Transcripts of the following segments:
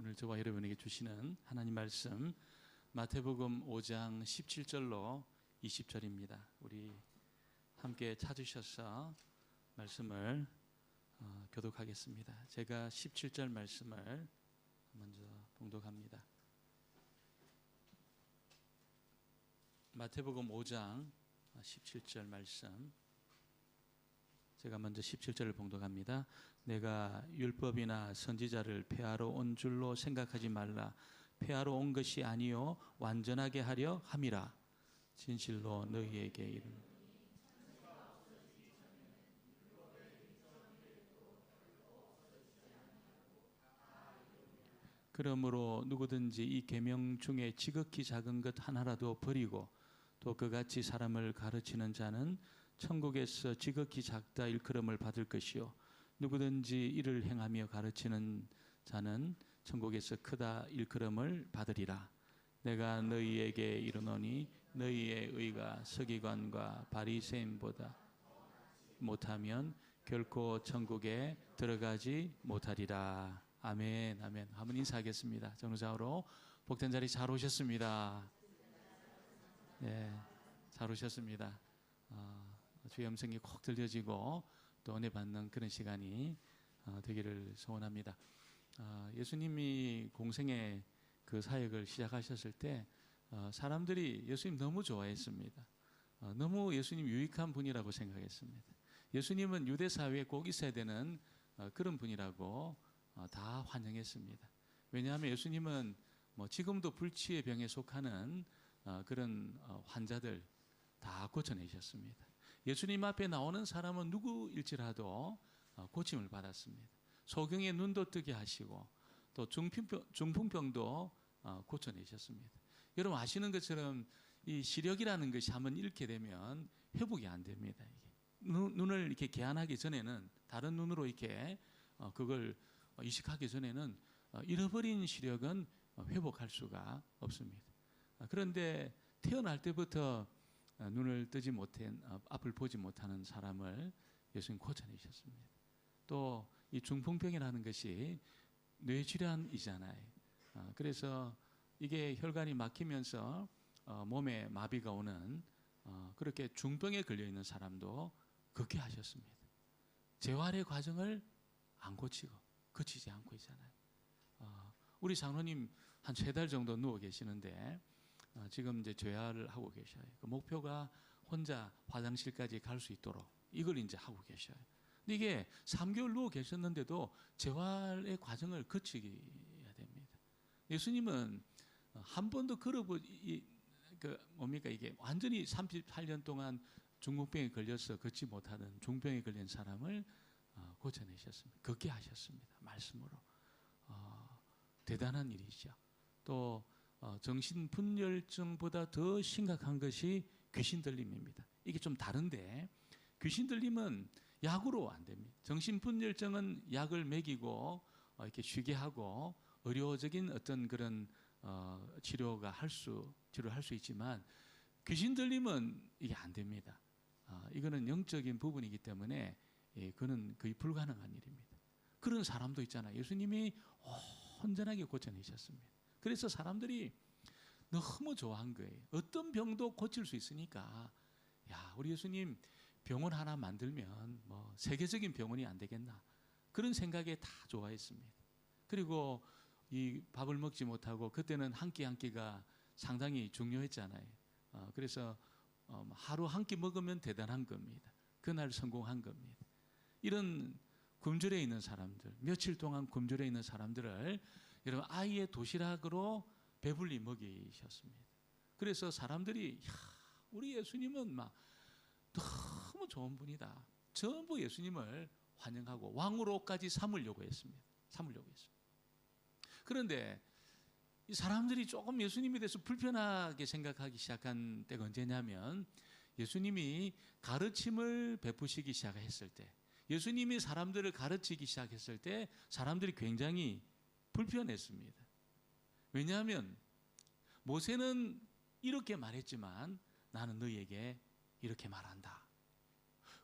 오늘 저와 여러분에게 주시는 하나님 말씀 마태복음 5장 17절로 20절입니다. 우리 함께 찾으셔서 말씀을 교독하겠습니다. 제가 17절 말씀을 먼저 봉독합니다. 마태복음 5장 17절 말씀, 제가 먼저 17절을 봉독합니다. 내가 율법이나 선지자를 폐하러 온 줄로 생각하지 말라. 폐하러 온 것이 아니요 완전하게 하려 함이라. 진실로 너희에게 이르노니 그러므로 누구든지 이 계명 중에 지극히 작은 것 하나라도 버리고 또 그같이 사람을 가르치는 자는 천국에서 지극히 작다 일컬음을 받을 것이요 누구든지 이를 행하며 가르치는 자는 천국에서 크다 일컬음을 받으리라. 내가 너희에게 이르노니 너희의 의가 서기관과 바리새인보다 못하면 결코 천국에 들어가지 못하리라. 아멘, 아멘. 한번 인사하겠습니다. 정상으로 복된 자리 잘 오셨습니다. 네, 잘 오셨습니다. 주의 음성이 콕 들려지고 또 은혜 받는 그런 시간이 되기를 소원합니다. 예수님이 공생의 그 사역을 시작하셨을 때 사람들이 예수님 너무 좋아했습니다. 너무 예수님 유익한 분이라고 생각했습니다. 예수님은 유대 사회에 꼭 있어야 되는 그런 분이라고 다 환영했습니다. 왜냐하면 예수님은 지금도 불치의 병에 속하는 그런 환자들 다 고쳐내셨습니다. 예수님 앞에 나오는 사람은 누구일지라도 고침을 받았습니다. 소경의 눈도 뜨게 하시고 또 중풍병도 고쳐내셨습니다. 여러분 아시는 것처럼 이 시력이라는 것이 한번 잃게 되면 회복이 안 됩니다. 눈을 이렇게 개안하기 전에는 다른 눈으로 이렇게 그걸 이식하기 전에는 잃어버린 시력은 회복할 수가 없습니다. 그런데 태어날 때부터 눈을 뜨지 못한, 앞을 보지 못하는 사람을 예수님 고쳐내셨습니다. 또 이 중풍병이라는 것이 뇌질환이잖아요. 그래서 이게 혈관이 막히면서 몸에 마비가 오는 그렇게 중병에 걸려 있는 사람도 그렇게 하셨습니다. 재활의 과정을 안 고치고 거치지 않고 있잖아요. 우리 장로님 한 3달 정도 누워 계시는데 지금 이제 재활을 하고 계셔요. 그 목표가 혼자 화장실까지 갈 수 있도록 이걸 이제 하고 계셔요. 근데 이게 3개월 누워 계셨는데도 재활의 과정을 거치게 됩니다. 예수님은 한 번도 이게 완전히 38년 동안 중풍병에 걸려서 걷지 못하는 중병에 걸린 사람을 고쳐내셨습니다. 걷게 하셨습니다. 말씀으로. 대단한 일이죠. 또 정신분열증보다 더 심각한 것이 귀신 들림입니다. 이게 좀 다른데 귀신 들림은 약으로 안 됩니다. 정신분열증은 약을 먹이고 이렇게 쉬게 하고 의료적인 어떤 그런 치료를 할 수 있지만 귀신 들림은 이게 안 됩니다. 이거는 영적인 부분이기 때문에 그는 거의 불가능한 일입니다. 그런 사람도 있잖아요. 예수님이 온전하게 고쳐내셨습니다. 그래서 사람들이 너무 좋아한 거예요. 어떤 병도 고칠 수 있으니까 야, 우리 예수님 병원 하나 만들면 세계적인 병원이 안 되겠나 그런 생각에 다 좋아했습니다. 그리고 이 밥을 먹지 못하고 그때는 한 끼 한 끼가 상당히 중요했잖아요. 그래서 하루 한 끼 먹으면 대단한 겁니다. 그날 성공한 겁니다. 이런 굶주려 있는 사람들, 며칠 동안 굶주려 있는 사람들을 여러분 아이의 도시락으로 배불리 먹이셨습니다. 그래서 사람들이 우리 예수님은 너무 좋은 분이다. 전부 예수님을 환영하고 왕으로까지 삼으려고 했습니다. 그런데 이 사람들이 조금 예수님에 대해서 불편하게 생각하기 시작한 때가 언제냐면 예수님이 가르침을 베푸시기 시작했을 때, 예수님이 사람들을 가르치기 시작했을 때 사람들이 굉장히 불편했습니다. 왜냐하면 모세는 이렇게 말했지만 나는 너희에게 이렇게 말한다.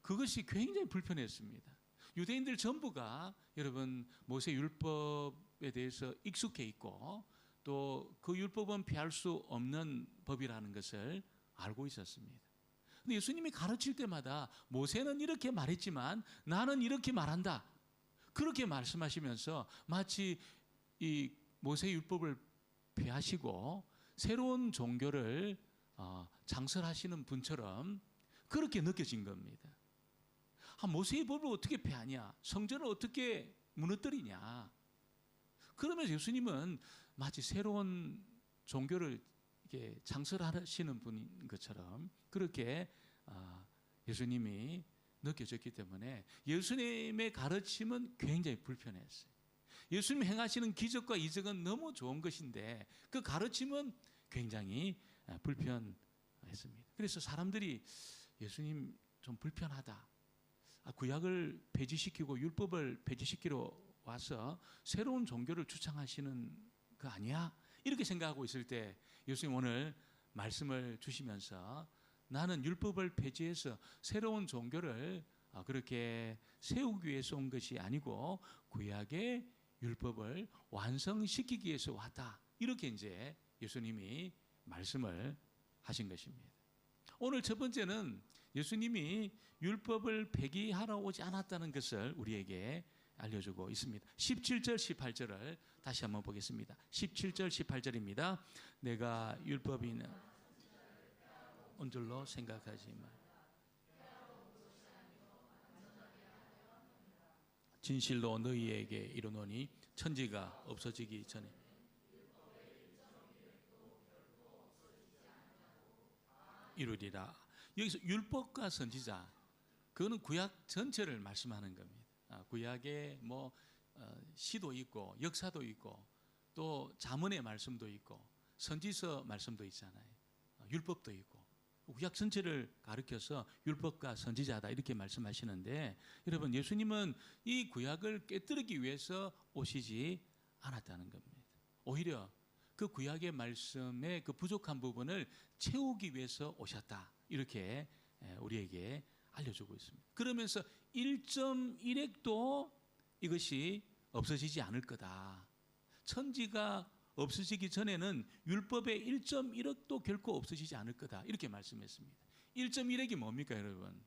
그것이 굉장히 불편했습니다. 유대인들 전부가 여러분 모세 율법 율법에 대해서 익숙해 있고 또 그 율법은 피할 수 없는 법이라는 것을 알고 있었습니다. 근데 예수님이 가르칠 때마다 모세는 이렇게 말했지만 나는 이렇게 말한다. 그렇게 말씀하시면서 마치 이 모세 율법을 폐하시고 새로운 종교를 창설하시는 분처럼 그렇게 느껴진 겁니다. 모세의 법을 어떻게 폐하냐? 성전을 어떻게 무너뜨리냐? 그러면서 예수님은 마치 새로운 종교를 이렇게 창설하시는 분인 것처럼 그렇게 예수님이 느껴졌기 때문에 예수님의 가르침은 굉장히 불편했어요. 예수님 행하시는 기적과 이적은 너무 좋은 것인데 그 가르침은 굉장히 불편했습니다. 그래서 사람들이 예수님 좀 불편하다. 구약을 폐지시키고 율법을 폐지시키러 와서 새로운 종교를 주창하시는 거 아니야? 이렇게 생각하고 있을 때 예수님 오늘 말씀을 주시면서 나는 율법을 폐지해서 새로운 종교를 그렇게 세우기 위해서 온 것이 아니고 구약의 율법을 완성시키기 위해서 왔다. 이렇게 이제 예수님이 말씀을 하신 것입니다. 오늘 첫 번째는 예수님이 율법을 폐기하러 오지 않았다는 것을 우리에게 알려주고 있습니다. 17절 18절을 다시 한번 보겠습니다. 17절 18절입니다. 내가 율법인 온 줄로 생각하지 마. 진실로 너희에게 이르노니 천지가 없어지기 전에 이루리라. 여기서 율법과 선지자, 그거는 구약 전체를 말씀하는 겁니다. 구약에 시도 있고 역사도 있고 또 잠언의 말씀도 있고 선지서 말씀도 있잖아요. 율법도 있고 구약 전체를 가리켜서 율법과 선지자다 이렇게 말씀하시는데 여러분 예수님은 이 구약을 깨뜨리기 위해서 오시지 않았다는 겁니다. 오히려 그 구약의 말씀의 그 부족한 부분을 채우기 위해서 오셨다. 이렇게 우리에게 알려주고 있습니다. 그러면서 1.1핵도 이것이 없어지지 않을 거다. 천지가 없어지기 전에는 율법의 1.1핵도 결코 없어지지 않을 거다. 이렇게 말씀했습니다. 1.1핵이 뭡니까 여러분?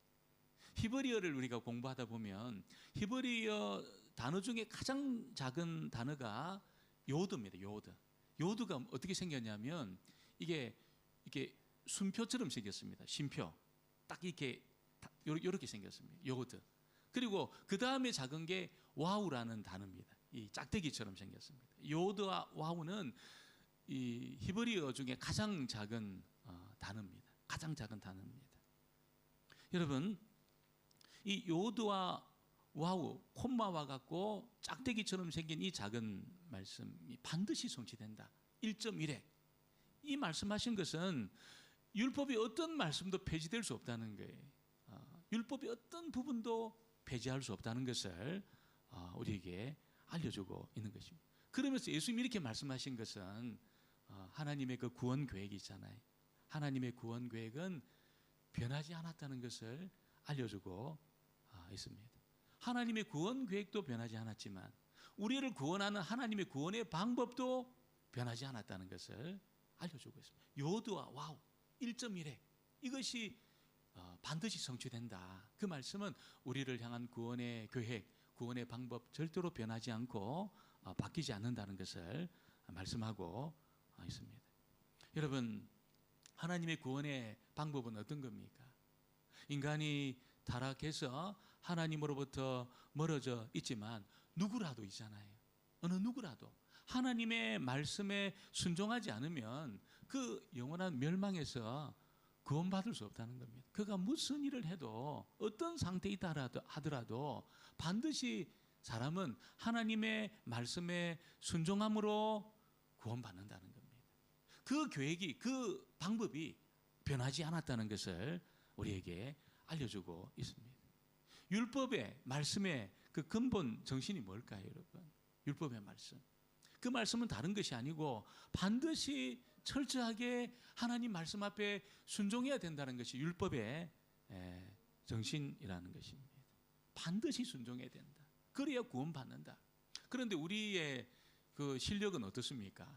히브리어를 우리가 공부하다 보면 히브리어 단어 중에 가장 작은 단어가 요드입니다. 요드. 요드가 어떻게 생겼냐면 이게 순표처럼 생겼습니다. 쉼표. 딱 이렇게 생겼습니다. 요드. 그리고 그 다음에 작은 게 와우라는 단어입니다. 이 짝대기처럼 생겼습니다. 요드와 와우는 이 히브리어 중에 가장 작은 단어입니다. 가장 작은 단어입니다. 여러분, 이 요드와 와우, 콤마와 같고 짝대기처럼 생긴 이 작은 말씀이 반드시 성취된다. 1.1핵. 이 말씀하신 것은 율법이 어떤 말씀도 폐지될 수 없다는 거예요. 율법의 어떤 부분도 폐지할 수 없다는 것을 우리에게 알려주고 있는 것입니다. 그러면서 예수님이 이렇게 말씀하신 것은 하나님의 그 구원 계획이 있잖아요. 하나님의 구원 계획은 변하지 않았다는 것을 알려주고 있습니다. 하나님의 구원 계획도 변하지 않았지만 우리를 구원하는 하나님의 구원의 방법도 변하지 않았다는 것을 알려주고 있습니다. 요드와 와우 1.1핵 이것이 반드시 성취된다. 그 말씀은 우리를 향한 구원의 계획, 구원의 방법 절대로 변하지 않고 바뀌지 않는다는 것을 말씀하고 있습니다. 여러분, 하나님의 구원의 방법은 어떤 겁니까? 인간이 타락해서 하나님으로부터 멀어져 있지만 누구라도 있잖아요. 어느 누구라도 하나님의 말씀에 순종하지 않으면 그 영원한 멸망에서 구원받을 수 없다는 겁니다. 그가 무슨 일을 해도 어떤 상태에 있다 하더라도 반드시 사람은 하나님의 말씀에 순종함으로 구원받는다는 겁니다. 그 계획이, 그 방법이 변하지 않았다는 것을 우리에게 알려주고 있습니다. 율법의 말씀의 그 근본 정신이 뭘까요, 여러분? 율법의 말씀. 그 말씀은 다른 것이 아니고 반드시 철저하게 하나님 말씀 앞에 순종해야 된다는 것이 율법의 정신이라는 것입니다. 반드시 순종해야 된다. 그래야 구원받는다. 그런데 우리의 그 실력은 어떻습니까?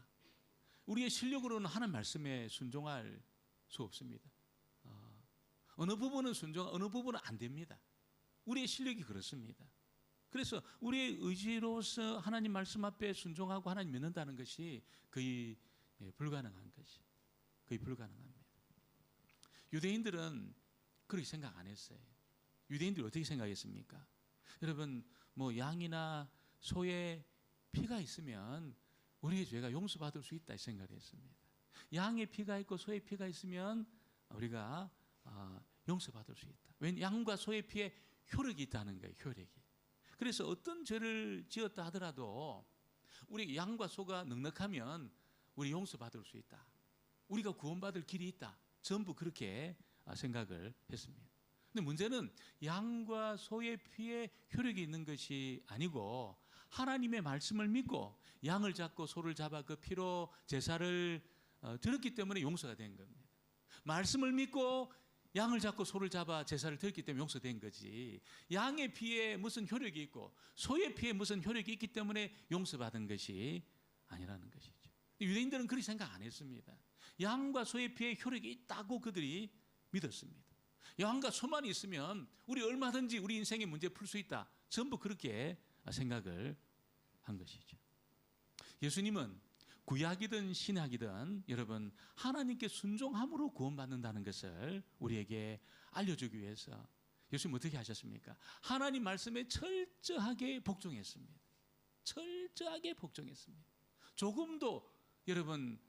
우리의 실력으로는 하나님 말씀에 순종할 수 없습니다. 어느 부분은 순종, 어느 부분은 안 됩니다. 우리의 실력이 그렇습니다. 그래서 우리의 의지로서 하나님 말씀 앞에 순종하고 하나님 믿는다는 것이 거의 불가능한 것이, 거의 불가능합니다. 유대인들은 그렇게 생각 안 했어요. 유대인들이 어떻게 생각했습니까? 여러분, 뭐 양이나 소의 피가 있으면 우리의 죄가 용서받을 수 있다 생각을 했습니다. 양의 피가 있고 소의 피가 있으면 우리가 용서받을 수 있다. 왜냐하면 양과 소의 피에 효력이 있다는 거예요. 효력이. 그래서 어떤 죄를 지었다 하더라도 우리 양과 소가 넉넉하면 우리 용서받을 수 있다. 우리가 구원받을 길이 있다. 전부 그렇게 생각을 했습니다. 근데 문제는 양과 소의 피에 효력이 있는 것이 아니고 하나님의 말씀을 믿고 양을 잡고 소를 잡아 그 피로 제사를 드렸기 때문에 용서가 된 겁니다. 말씀을 믿고 양을 잡고 소를 잡아 제사를 드렸기 때문에 용서된 거지, 양의 피에 무슨 효력이 있고 소의 피에 무슨 효력이 있기 때문에 용서받은 것이 아니라는 것이죠. 유대인들은 그렇게 생각 안 했습니다. 양과 소의 피에 효력이 있다고 그들이 믿었습니다. 양과 소만 있으면 우리 얼마든지 우리 인생의 문제 풀 수 있다. 전부 그렇게 생각을 한 것이죠. 예수님은 구약이든 신약이든 여러분 하나님께 순종함으로 구원받는다는 것을 우리에게 알려주기 위해서 예수님 어떻게 하셨습니까? 하나님 말씀에 철저하게 복종했습니다. 철저하게 복종했습니다. 조금도 여러분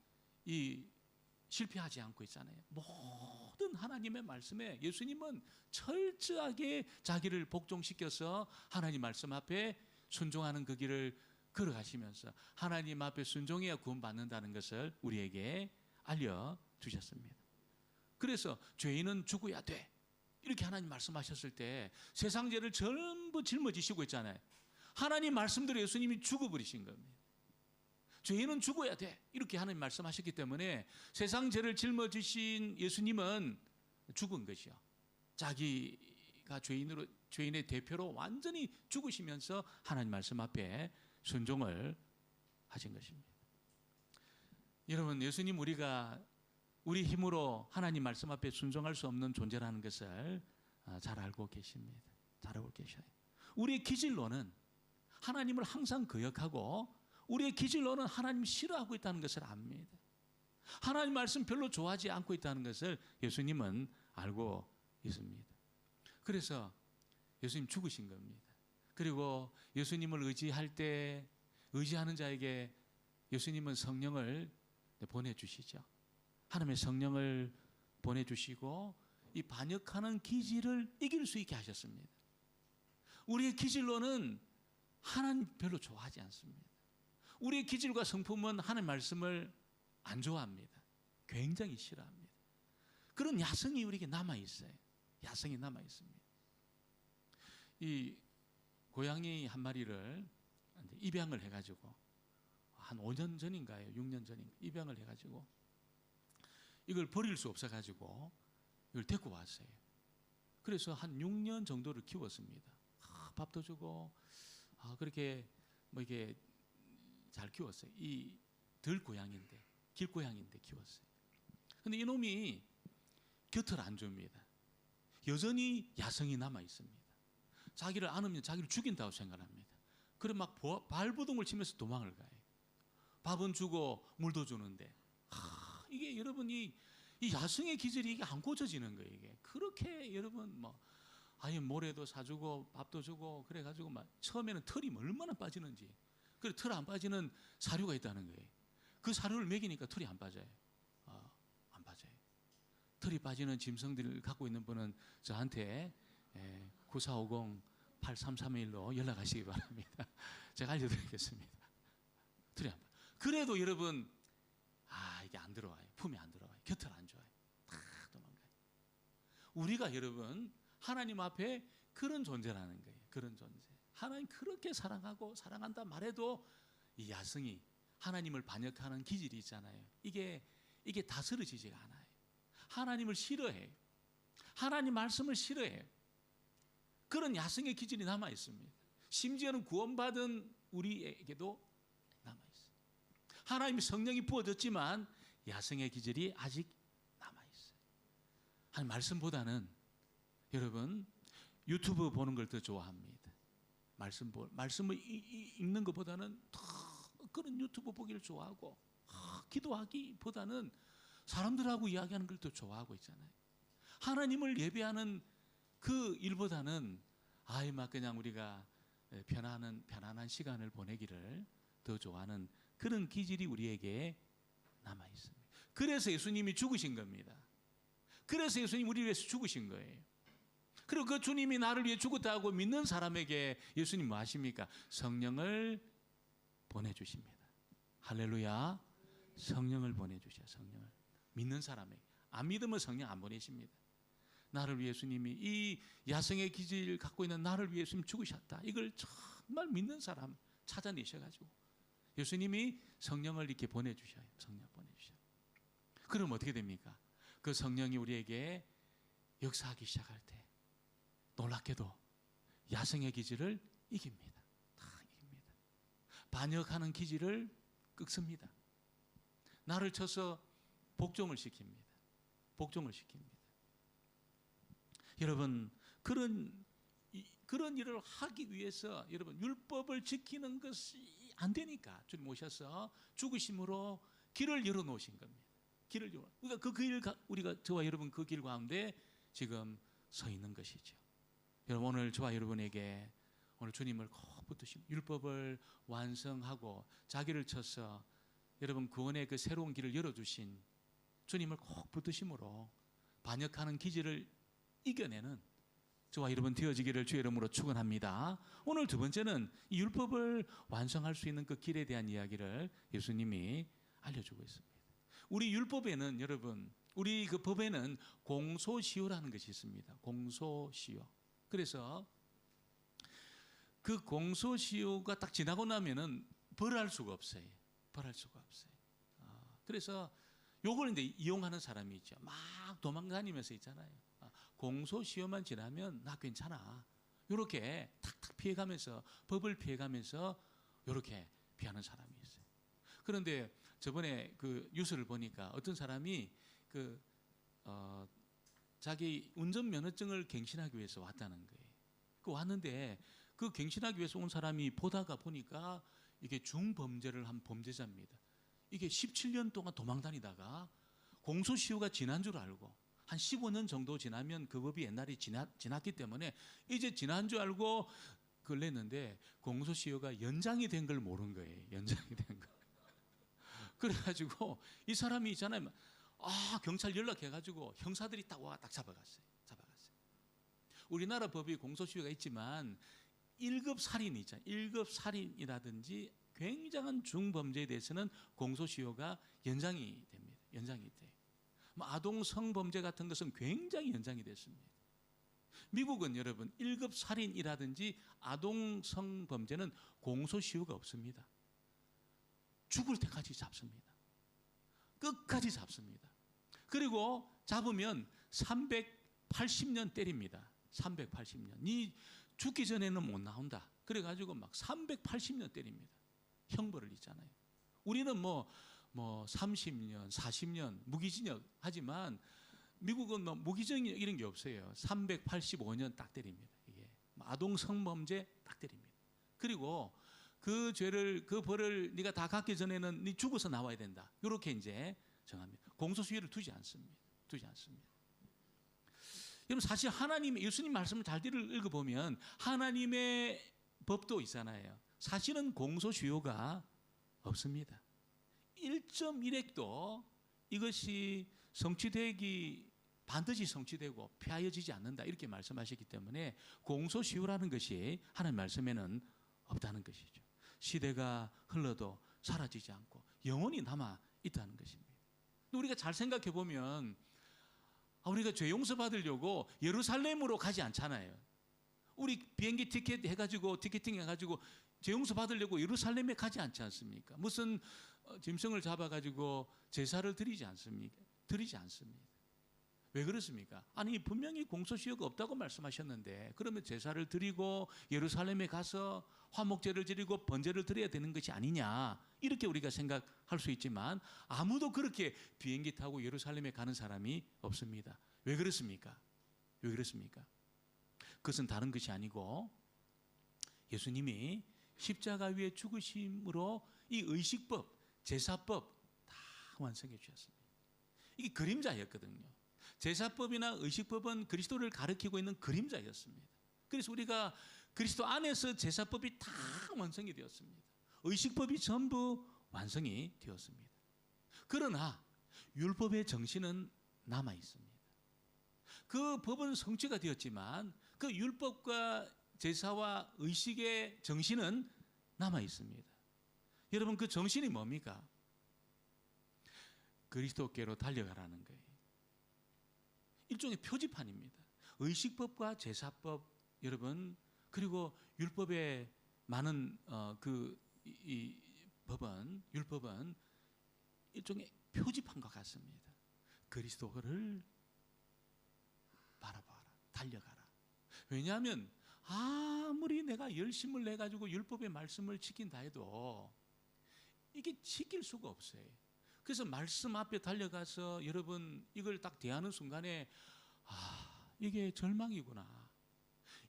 실패하지 않고 있잖아요. 모든 하나님의 말씀에 예수님은 철저하게 자기를 복종시켜서 하나님 말씀 앞에 순종하는 그 길을 걸어가시면서 하나님 앞에 순종해야 구원받는다는 것을 우리에게 알려주셨습니다. 그래서 죄인은 죽어야 돼, 이렇게 하나님 말씀하셨을 때 세상 죄를 전부 짊어지시고 있잖아요. 하나님 말씀대로 예수님이 죽어버리신 겁니다. 죄인은 죽어야 돼, 이렇게 하나님 말씀하셨기 때문에 세상 죄를 짊어지신 예수님은 죽은 것이요. 자기가 죄인의 대표로 완전히 죽으시면서 하나님 말씀 앞에 순종을 하신 것입니다. 여러분, 예수님 우리가 우리 힘으로 하나님 말씀 앞에 순종할 수 없는 존재라는 것을 잘 알고 계십니다. 잘 알고 계셔요. 우리의 기질로는 하나님을 항상 거역하고 우리의 기질로는 하나님을 싫어하고 있다는 것을 압니다. 하나님 말씀 별로 좋아하지 않고 있다는 것을 예수님은 알고 있습니다. 그래서 예수님 죽으신 겁니다. 그리고 예수님을 의지할 때 의지하는 자에게 예수님은 성령을 보내주시죠. 하나님의 성령을 보내주시고 이 반역하는 기질을 이길 수 있게 하셨습니다. 우리의 기질로는 하나님 별로 좋아하지 않습니다. 우리의 기질과 성품은 하나님 말씀을 안 좋아합니다. 굉장히 싫어합니다. 그런 야성이 우리에게 남아있어요. 야성이 남아있습니다. 이 고양이 한 마리를 입양을 해가지고 한 5년 전인가요? 6년 전인가 입양을 해가지고 이걸 버릴 수 없어가지고 이걸 데리고 왔어요. 그래서 한 6년 정도를 키웠습니다. 밥도 주고 그렇게 뭐 이게 잘 키웠어요. 이 들고양인데, 길고양인데 키웠어요. 근데 이놈이 곁을 안 줍니다. 여전히 야성이 남아 있습니다. 자기를 안으면 자기를 죽인다고 생각합니다. 그래 막 발버둥을 치면서 도망을 가요. 밥은 주고 물도 주는데 이게 여러분이 이 야성의 기질이 이게 안 고쳐지는 거예요. 이게 그렇게 여러분 뭐 아예 모래도 사주고 밥도 주고 그래가지고 막 처음에는 털이 얼마나 빠지는지, 그래 털 안 빠지는 사료가 있다는 거예요. 그 사료를 먹이니까 털이 안 빠져요. 안 빠져요. 털이 빠지는 짐승들을 갖고 있는 분은 저한테 9450-8331로 연락하시기 바랍니다. 제가 알려드리겠습니다. 털이 안 빠져요. 그래도 여러분 이게 안 들어와요. 품이 안 들어와요. 곁을 안 줘요. 다 도망가요. 우리가 여러분 하나님 앞에 그런 존재라는 거예요. 그런 존재. 하나님 그렇게 사랑하고 사랑한다 말해도 이 야성이 하나님을 반역하는 기질이 있잖아요. 이게 다스려지지가 않아요. 하나님을 싫어해요. 하나님 말씀을 싫어해요. 그런 야성의 기질이 남아 있습니다. 심지어는 구원받은 우리에게도 남아 있어요. 하나님의 성령이 부어졌지만 야성의 기질이 아직 남아있어요. 한 말씀보다는 여러분 유튜브 보는 걸 더 좋아합니다. 말씀을 읽는 것보다는 더 그런 유튜브 보기를 좋아하고 기도하기보다는 사람들하고 이야기하는 걸 더 좋아하고 있잖아요. 하나님을 예배하는 그 일보다는 막 그냥 우리가 편안한 시간을 보내기를 더 좋아하는 그런 기질이 우리에게 남아 있습니다. 그래서 예수님이 죽으신 겁니다. 그래서 예수님이 우리를 위해서 죽으신 거예요. 그리고 그 주님이 나를 위해 죽었다고 믿는 사람에게 예수님 뭐 하십니까? 성령을 보내주십니다. 할렐루야. 성령을 보내주셔요. 성령을. 믿는 사람에게. 안 믿으면 성령 안 보내십니다. 나를 위해 예수님이 이 야성의 기질을 갖고 있는 나를 위해 예수님 죽으셨다. 이걸 정말 믿는 사람 찾아내셔가지고 예수님이 성령을 이렇게 보내주셔요. 성령 보내주셔요. 그럼 어떻게 됩니까? 그 성령이 우리에게 역사하기 시작할 때 놀랍게도 야성의 기질을 이깁니다. 다 이깁니다. 반역하는 기질을 꺾습니다. 나를 쳐서 복종을 시킵니다. 복종을 시킵니다. 여러분 그런 일을 하기 위해서 여러분 율법을 지키는 것이 안 되니까 주님 오셔서 죽으심으로 길을 열어 놓으신 겁니다. 길을 열어. 그러니까 그 길 우리가 저와 여러분 그 길 가운데 지금 서 있는 것이죠. 여러분 오늘 저와 여러분에게 오늘 주님을 꼭 붙드신 율법을 완성하고 자기를 쳐서 여러분 구원의 그 새로운 길을 열어주신 주님을 꼭 붙드심으로 반역하는 기질을 이겨내는 저와 여러분 되어지기를 주의 이름으로 축원합니다. 오늘 두 번째는 이 율법을 완성할 수 있는 그 길에 대한 이야기를 예수님이 알려주고 있습니다. 우리 율법에는 여러분 우리 그 법에는 공소시효라는 것이 있습니다. 공소시효. 그래서 그 공소시효가 딱 지나고 나면은 벌할 수가 없어요. 벌할 수가 없어요. 그래서 요걸 이제 이용하는 사람이 있죠. 막 도망다니면서 있잖아요. 공소시효만 지나면 나 괜찮아. 이렇게 탁탁 피해가면서 법을 피해가면서 이렇게 피하는 사람이 있어요. 그런데 저번에 그 뉴스를 보니까 어떤 사람이 자기 운전면허증을 갱신하기 위해서 왔다는 거예요. 왔는데 그 갱신하기 위해서 온 사람이 보다가 보니까 이게 중범죄를 한 범죄자입니다. 이게 17년 동안 도망다니다가 공소시효가 지난 줄 알고 한 15년 정도 지나면 그 법이 옛날에 지났기 때문에 이제 지난 줄 알고 그걸 냈는데 공소시효가 연장이 된 걸 모른 거예요. 연장이 된 거. 그래가지고 이 사람이 있잖아요. 경찰 연락해가지고 형사들이 딱 와 딱 잡아갔어요. 우리나라 법이 공소시효가 있지만 1급 살인이 있잖아요. 1급 살인이라든지 굉장한 중범죄에 대해서는 공소시효가 연장이 됩니다. 연장이 돼요. 아동 성범죄 같은 것은 굉장히 연장이 됐습니다. 미국은 여러분 1급 살인이라든지 아동 성범죄는 공소시효가 없습니다. 죽을 때까지 잡습니다. 끝까지 잡습니다. 그리고 잡으면 380년 때립니다. 380년. 니 죽기 전에는 못 나온다. 그래가지고 막 380년 때립니다. 형벌을 있잖아요. 우리는 뭐 30년, 40년 무기징역 하지만 미국은 뭐 무기징역 이런 게 없어요. 385년 딱 때립니다. 이게 아동 성범죄 딱 때립니다. 그리고 그 죄를 그 벌을 네가 다 갖기 전에는 네 죽어서 나와야 된다. 이렇게 이제 정합니다. 공소시효를 두지 않습니다. 여러분 사실 하나님의 예수님 말씀을 잘 읽어보면 하나님의 법도 있잖아요. 사실은 공소시효가 없습니다. 1.1핵도 이것이 반드시 성취되고 폐하여지지 않는다 이렇게 말씀하셨기 때문에 공소시효라는 것이 하나님 말씀에는 없다는 것이죠. 시대가 흘러도 사라지지 않고 영원히 남아 있다는 것입니다. 우리가 잘 생각해 보면 우리가 죄 용서 받으려고 예루살렘으로 가지 않잖아요. 우리 비행기 티켓팅 해가지고 죄 용서 받으려고 예루살렘에 가지 않지 않습니까? 무슨 짐승을 잡아가지고 제사를 드리지 않습니까? 드리지 않습니다. 왜 그렇습니까? 아니 분명히 공소시효가 없다고 말씀하셨는데 그러면 제사를 드리고 예루살렘에 가서 화목제를 드리고 번제를 드려야 되는 것이 아니냐 이렇게 우리가 생각할 수 있지만 아무도 그렇게 비행기 타고 예루살렘에 가는 사람이 없습니다. 왜 그렇습니까? 왜 그렇습니까? 그것은 다른 것이 아니고 예수님이 십자가 위에 죽으심으로 이 의식법, 제사법 다 완성해 주셨습니다. 이게 그림자였거든요. 제사법이나 의식법은 그리스도를 가리키고 있는 그림자였습니다. 그래서 우리가 그리스도 안에서 제사법이 다 완성이 되었습니다. 의식법이 전부 완성이 되었습니다. 그러나 율법의 정신은 남아 있습니다. 그 법은 성취가 되었지만 그 율법과 제사와 의식의 정신은 남아 있습니다. 여러분 그 정신이 뭡니까? 그리스도께로 달려가라는 거예요. 일종의 표지판입니다. 의식법과 제사법 여러분 그리고 율법의 많은 이 법은 율법은 일종의 표지판과 같습니다. 그리스도를 바라봐라, 달려가라. 왜냐하면 아무리 내가 열심을 내 가지고 율법의 말씀을 지킨다 해도 이게 지킬 수가 없어요. 그래서 말씀 앞에 달려가서 여러분 이걸 딱 대하는 순간에 이게 절망이구나.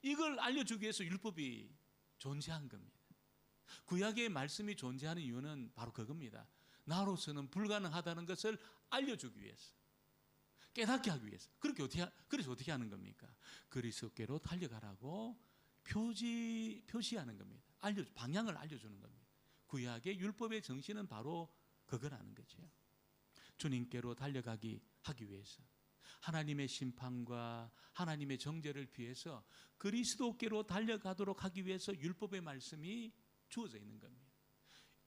이걸 알려주기 위해서 율법이 존재한 겁니다. 구약의 말씀이 존재하는 이유는 바로 그겁니다. 나로서는 불가능하다는 것을 알려주기 위해서, 깨닫게 하기 위해서. 그래서 어떻게 하는 겁니까? 그리스도께로 달려가라고 표시하는 겁니다. 방향을 알려주는 겁니다. 구약의 율법의 정신은 바로 그거라는 거죠. 주님께로 달려가기 하기 위해서 하나님의 심판과 하나님의 정죄를 피해서 그리스도께로 달려가도록 하기 위해서 율법의 말씀이 주어져 있는 겁니다.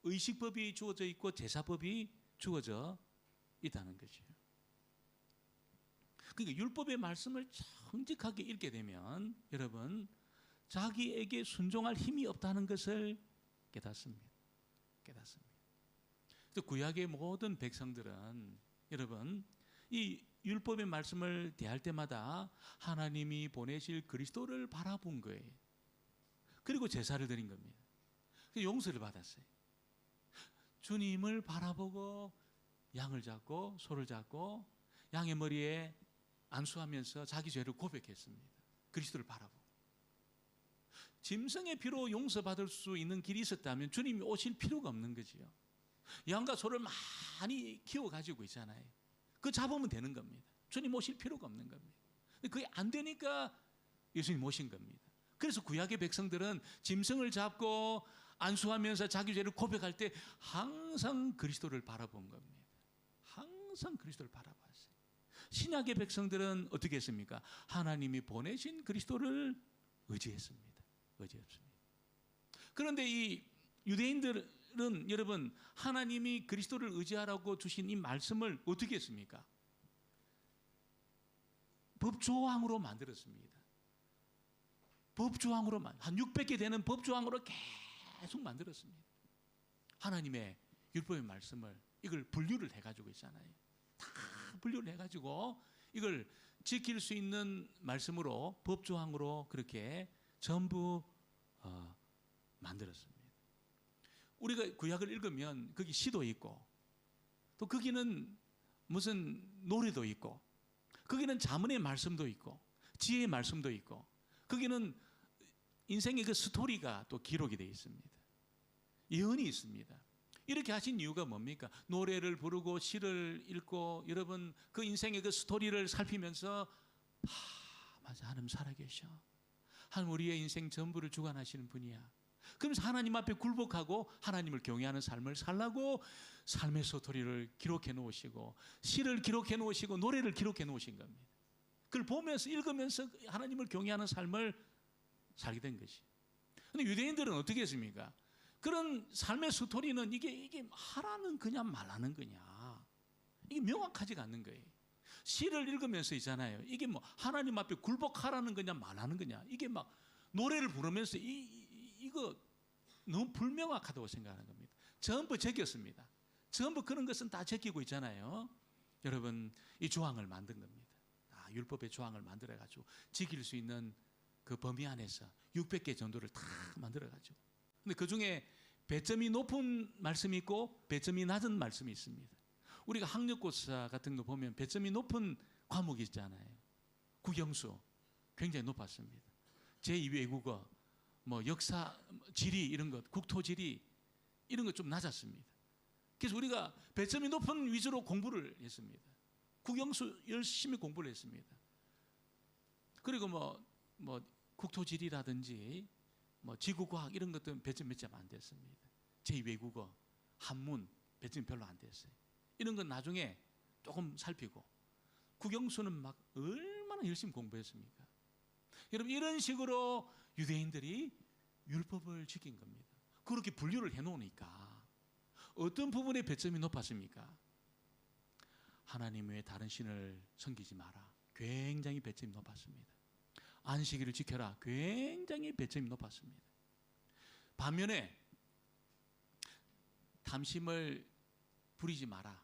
의식법이 주어져 있고 제사법이 주어져 있다는 거죠. 그러니까 율법의 말씀을 정직하게 읽게 되면 여러분 자기에게 순종할 힘이 없다는 것을 깨닫습니다. 구약의 모든 백성들은 여러분 이 율법의 말씀을 대할 때마다 하나님이 보내실 그리스도를 바라본 거예요. 그리고 제사를 드린 겁니다. 용서를 받았어요. 주님을 바라보고 양을 잡고 소를 잡고 양의 머리에 안수하면서 자기 죄를 고백했습니다. 그리스도를 바라보고. 짐승의 피로 용서받을 수 있는 길이 있었다면 주님이 오실 필요가 없는 거지요. 양과 소를 많이 키워가지고 있잖아요. 그거 잡으면 되는 겁니다. 주님 오실 필요가 없는 겁니다. 그게 안 되니까 예수님 오신 겁니다. 그래서 구약의 백성들은 짐승을 잡고 안수하면서 자기 죄를 고백할 때 항상 그리스도를 바라본 겁니다. 항상 그리스도를 바라봤어요. 신약의 백성들은 어떻게 했습니까? 하나님이 보내신 그리스도를 의지했습니다. 그런데 이 유대인들은 여러분 하나님이 그리스도를 의지하라고 주신 이 말씀을 어떻게 했습니까? 법조항으로 만들었습니다. 한 600개 되는 법조항으로 계속 만들었습니다. 하나님의 율법의 말씀을 이걸 분류를 해가지고 있잖아요. 다 분류를 해가지고 이걸 지킬 수 있는 말씀으로 법조항으로 그렇게 전부 만들었습니다. 우리가 구약을 읽으면 거기 시도 있고 또 거기는 무슨 노래도 있고 거기는 자문의 말씀도 있고 지혜의 말씀도 있고 거기는 인생의 그 스토리가 또 기록이 되어 있습니다. 예언이 있습니다. 이렇게 하신 이유가 뭡니까? 노래를 부르고 시를 읽고 여러분 그 인생의 그 스토리를 살피면서 맞아, 하나님 살아계셔. 하나님 우리의 인생 전부를 주관하시는 분이야. 그러면서 하나님 앞에 굴복하고 하나님을 경외하는 삶을 살라고 삶의 스토리를 기록해 놓으시고 시를 기록해 놓으시고 노래를 기록해 놓으신 겁니다. 그걸 보면서 읽으면서 하나님을 경외하는 삶을 살게 된 것이. 그런데 유대인들은 어떻게 했습니까? 그런 삶의 스토리는 이게 하라는 거냐 말하는 거냐 이게 명확하지가 않는 거예요. 시를 읽으면서 있잖아요. 이게 뭐 하나님 앞에 굴복하라는 거냐 말하는 거냐 이게 막 노래를 부르면서 이거 너무 불명확하다고 생각하는 겁니다. 전부 제꼈습니다. 전부 그런 것은 다 제끼고 있잖아요. 여러분 이 조항을 만든 겁니다. 다 율법의 조항을 만들어가지고 지킬 수 있는 그 범위 안에서 600개 정도를 다 만들어가지고. 근데 그 중에 배점이 높은 말씀이 있고 배점이 낮은 말씀이 있습니다. 우리가 학력고사 같은 거 보면 배점이 높은 과목이 있잖아요. 국영수 굉장히 높았습니다. 제2외국어, 뭐 역사, 지리 이런 것, 국토지리 이런 것 좀 낮았습니다. 그래서 우리가 배점이 높은 위주로 공부를 했습니다. 국영수 열심히 공부를 했습니다. 그리고 뭐 국토지리라든지 뭐 지구과학 이런 것들은 배점 몇 점 안 됐습니다. 제2외국어, 한문 배점이 별로 안 됐어요. 이런 건 나중에 조금 살피고, 국영수는 막 얼마나 열심히 공부했습니까? 여러분, 이런 식으로 유대인들이 율법을 지킨 겁니다. 그렇게 분류를 해놓으니까 어떤 부분에 배점이 높았습니까? 하나님 외에 다른 신을 섬기지 마라. 굉장히 배점이 높았습니다. 안식일을 지켜라. 굉장히 배점이 높았습니다. 반면에 탐심을 부리지 마라.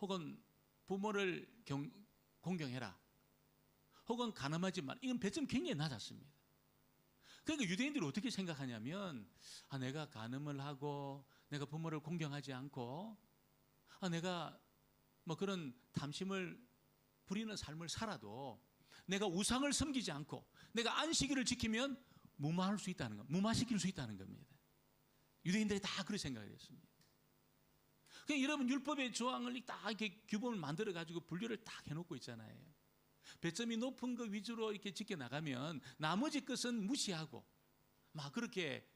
혹은 부모를 공경해라. 혹은 가늠하지 마라. 이건 배점이 굉장히 낮았습니다. 그러니까 유대인들이 어떻게 생각하냐면, 내가 간음을 하고 내가 부모를 공경하지 않고 내가 뭐 그런 탐심을 부리는 삶을 살아도 내가 우상을 섬기지 않고 내가 안식일을 지키면 무마할 수 있다는 것, 무마시킬 수 있다는 겁니다. 유대인들이 다 그렇게 생각을 했습니다. 그러니까 여러분, 율법의 조항을 딱 이렇게 규범을 만들어 가지고 분류를 딱 해놓고 있잖아요. 배점이 높은 것 위주로 이렇게 지켜 나가면 나머지 것은 무시하고 막 그렇게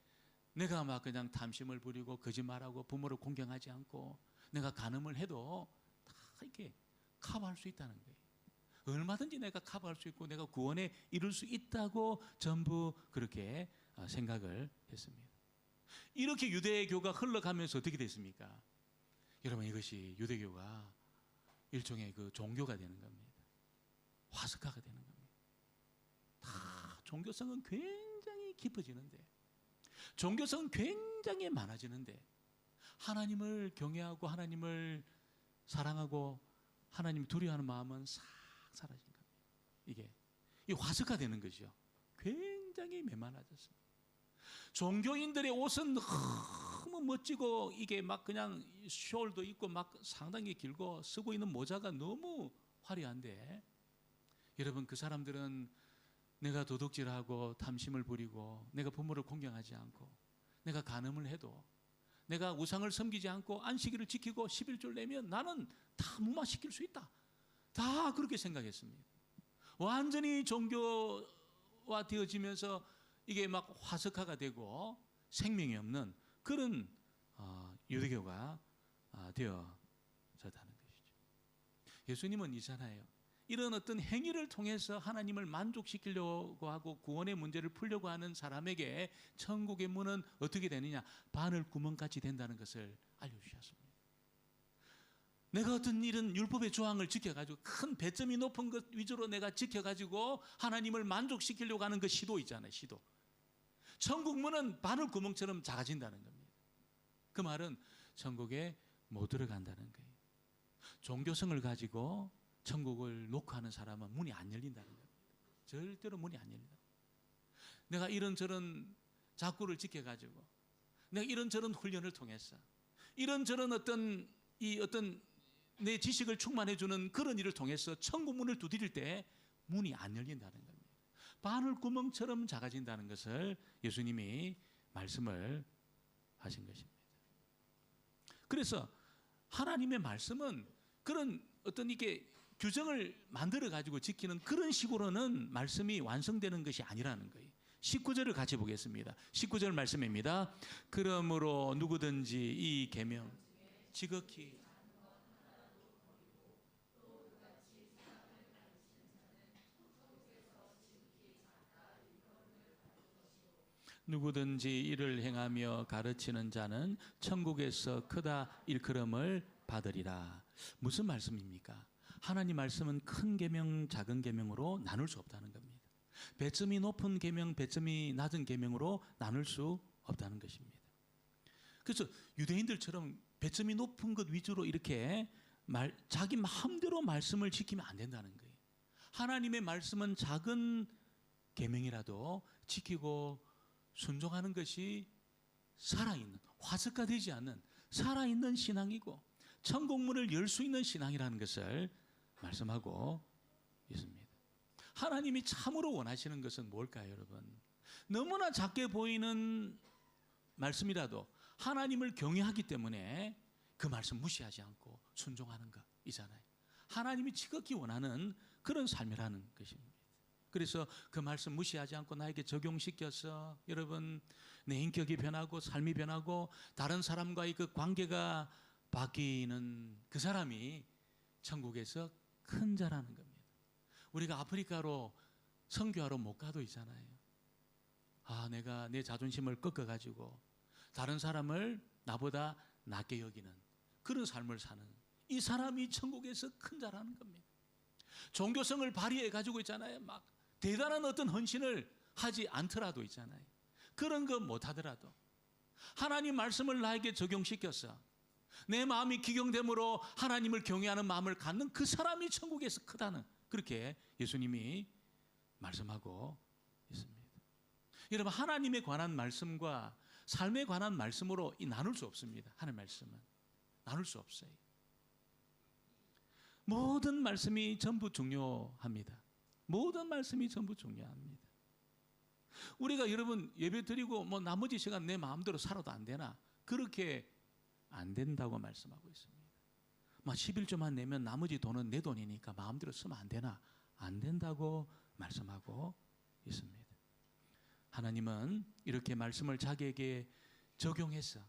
내가 막 그냥 탐심을 부리고 거짓말하고 부모를 공경하지 않고 내가 간음을 해도 다 이렇게 커버할 수 있다는 거예요. 얼마든지 내가 커버할 수 있고 내가 구원에 이룰 수 있다고 전부 그렇게 생각을 했습니다. 이렇게 유대교가 흘러가면서 어떻게 됐습니까? 여러분, 이것이 유대교가 일종의 그 종교가 되는 겁니다. 화석화가 되는 겁니다. 다 종교성은 굉장히 깊어지는데, 종교성은 굉장히 많아지는데, 하나님을 경외하고 하나님을 사랑하고 하나님을 두려워하는 마음은 싹 사라진 겁니다. 이게 이 화석화되는 것이요. 굉장히 메말라졌습니다. 종교인들의 옷은 너무 멋지고 이게 막 그냥 숄도 있고 막 상당히 길고 쓰고 있는 모자가 너무 화려한데, 여러분, 그 사람들은 내가 도둑질하고 탐심을 부리고 내가 부모를 공경하지 않고 내가 간음을 해도 내가 우상을 섬기지 않고 안식일을 지키고 11조 내면 나는 다 무마시킬 수 있다. 다 그렇게 생각했습니다. 완전히 종교화 되어지면서 이게 막 화석화가 되고 생명이 없는 그런 유대교가 되어졌다는 것이죠. 예수님은 이잖아요. 이런 어떤 행위를 통해서 하나님을 만족시키려고 하고 구원의 문제를 풀려고 하는 사람에게 천국의 문은 어떻게 되느냐? 바늘 구멍같이 된다는 것을 알려주셨습니다. 내가 어떤 이런 율법의 조항을 지켜가지고 큰 배점이 높은 것 위주로 내가 지켜가지고 하나님을 만족시키려고 하는 그 시도 있잖아요. 시도. 천국 문은 바늘 구멍처럼 작아진다는 겁니다. 그 말은 천국에 못 들어간다는 거예요. 종교성을 가지고 천국을 녹화하는 사람은 문이 안 열린다는 겁니다. 절대로 문이 안 열린다. 내가 이런저런 작구를 지켜가지고 내가 이런저런 훈련을 통해서 이런저런 어떤 내 지식을 충만해주는 그런 일을 통해서 천국 문을 두드릴 때 문이 안 열린다는 겁니다. 바늘 구멍처럼 작아진다는 것을 예수님이 말씀을 하신 것입니다. 그래서 하나님의 말씀은 그런 어떤 이게 규정을 만들어 가지고 지키는 그런 식으로는 말씀이 완성되는 것이 아니라는 거예요. 19절을 같이 보겠습니다. 19절 말씀입니다. 그러므로 누구든지 이 계명 지극히 누구든지 이를 행하며 가르치는 자는 천국에서 크다 일컬음을 받으리라. 무슨 말씀입니까? 하나님 말씀은 큰 계명, 작은 계명으로 나눌 수 없다는 겁니다. 배점이 높은 계명, 배점이 낮은 계명으로 나눌 수 없다는 것입니다. 그래서 유대인들처럼 배점이 높은 것 위주로 이렇게 자기 마음대로 말씀을 지키면 안 된다는 거예요. 하나님의 말씀은 작은 계명이라도 지키고 순종하는 것이 살아있는, 화석화되지 않는 살아있는 신앙이고 천국문을 열 수 있는 신앙이라는 것을 말씀하고 있습니다. 하나님이 참으로 원하시는 것은 뭘까요, 여러분? 너무나 작게 보이는 말씀이라도 하나님을 경외하기 때문에 그 말씀 무시하지 않고 순종하는 것이잖아요. 하나님이 지극히 원하는 그런 삶이라는 것입니다. 그래서 그 말씀 무시하지 않고 나에게 적용시켜서 여러분 내 인격이 변하고 삶이 변하고 다른 사람과의 그 관계가 바뀌는 그 사람이 천국에서 큰 자라는 겁니다. 우리가 아프리카로 선교하러 못 가도 있잖아요. 내가 내 자존심을 꺾어가지고 다른 사람을 나보다 낮게 여기는 그런 삶을 사는 이 사람이 천국에서 큰 자라는 겁니다. 종교성을 발휘해 가지고 있잖아요. 막 대단한 어떤 헌신을 하지 않더라도 있잖아요. 그런 거 못하더라도 하나님 말씀을 나에게 적용시켜서 내 마음이 기경됨으로 하나님을 경외하는 마음을 갖는 그 사람이 천국에서 크다는, 그렇게 예수님이 말씀하고 있습니다. 여러분, 하나님에 관한 말씀과 삶에 관한 말씀으로 나눌 수 없습니다. 하나님 말씀은 나눌 수 없어요. 모든 말씀이 전부 중요합니다. 모든 말씀이 전부 중요합니다. 우리가 여러분 예배 드리고 나머지 시간 내 마음대로 살아도 안 되나? 그렇게 안 된다고 말씀하고 있습니다. 11조만 내면 나머지 돈은 내 돈이니까 마음대로 쓰면 안 되나? 안 된다고 말씀하고 있습니다. 하나님은 이렇게 말씀을 자기에게 적용해서,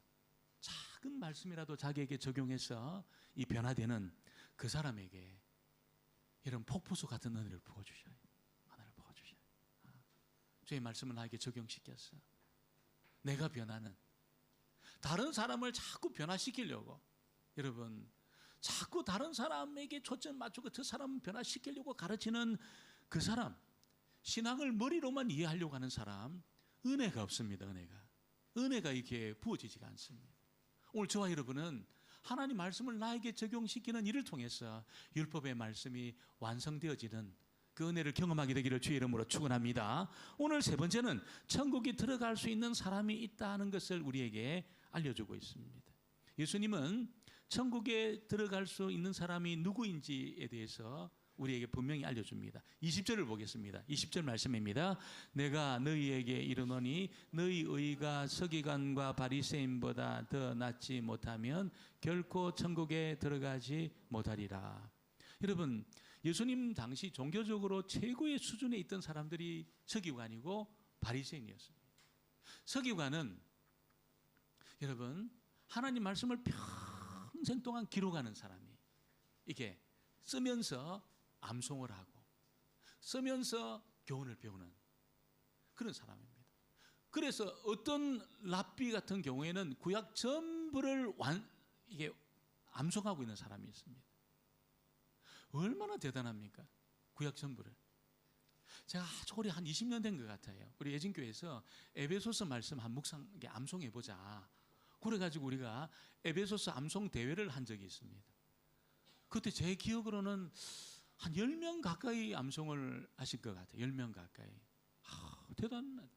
작은 말씀이라도 자기에게 적용해서 이 변화되는 그 사람에게 이런 폭포수 같은 은혜를 부어주셔요. 하나를 부어주셔요. 주의 말씀을 나에게 적용시켜서 내가 변하는, 다른 사람을 자꾸 변화시키려고, 여러분 자꾸 다른 사람에게 초점 맞추고 저 사람 변화시키려고 가르치는 그 사람, 신앙을 머리로만 이해하려고 하는 사람, 은혜가 없습니다. 은혜가 이렇게 부어지지가 않습니다. 오늘 저와 여러분은 하나님 말씀을 나에게 적용시키는 일을 통해서 율법의 말씀이 완성되어지는 그 은혜를 경험하게 되기를 주의 이름으로 축원합니다. 오늘 세 번째는 천국에 들어갈 수 있는 사람이 있다는 것을 우리에게 알려주고 있습니다. 예수님은 천국에 들어갈 수 있는 사람이 누구인지에 대해서 우리에게 분명히 알려줍니다. 20절을 보겠습니다. 20절 말씀입니다. 내가 너희에게 이르노니 너희 의가 서기관과 바리새인보다 더 낫지 못하면 결코 천국에 들어가지 못하리라. 여러분, 예수님 당시 종교적으로 최고의 수준에 있던 사람들이 서기관이고 바리새인이었습니다. 서기관은 여러분 하나님 말씀을 평생 동안 기록하는 사람이, 이게 쓰면서 암송을 하고 쓰면서 교훈을 배우는 그런 사람입니다. 그래서 어떤 랍비 같은 경우에는 구약 전부를 이게 암송하고 있는 사람이 있습니다. 얼마나 대단합니까? 구약 전부를. 제가 아주 오래 한 20년 된 것 같아요. 우리 예진교회에서 에베소서 말씀 한 묵상 암송해 보자. 그래가지고 우리가 에베소서 암송 대회를 한 적이 있습니다. 그때 제 기억으로는 한 10명 가까이 암송을 하실 것 같아요. 10명 가까이. 대단하다.